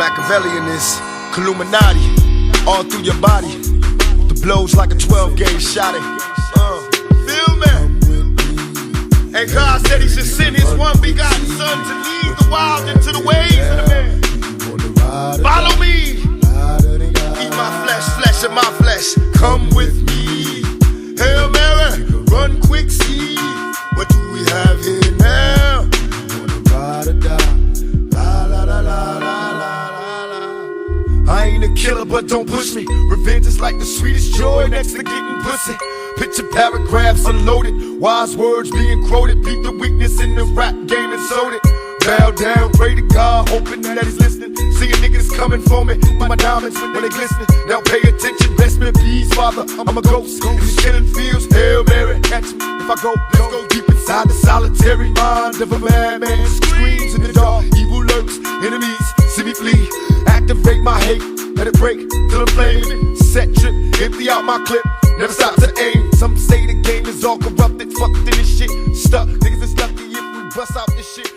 Machiavellian is Illuminati, all through your body. The blows like a 12-gauge shot. Feel me? And God said He should send His one begotten Son to lead the wild into the ways of the man. Follow me. Eat my flesh, flesh of my flesh. Come with me. Hail Mary, run quick, see. What do we have here now? Ride or die. La la la la la la la. I ain't a killer, but don't push me. Revenge is like the sweetest joy next to getting pussy. Picture paragraphs unloaded, wise words being quoted. Beat the weakness in the rap game and sold it. Bow down, pray to God, hoping that He's listening. Seeing niggas coming for me, my diamonds when they glistening. Now pay attention, best me please, Father. I'm a ghost in these killing fields. Hail Mary, catch me if I go. Let's go deep inside the solitary mind of a madman. Screams in the dark, evil lurks, enemies see me flee. Activate my hate, let it break till I'm flaming. Set trip, empty out my clip, never stop to aim. Some say the game is all corrupted, fucked in this shit. Stuck, niggas is lucky if we bust out this shit.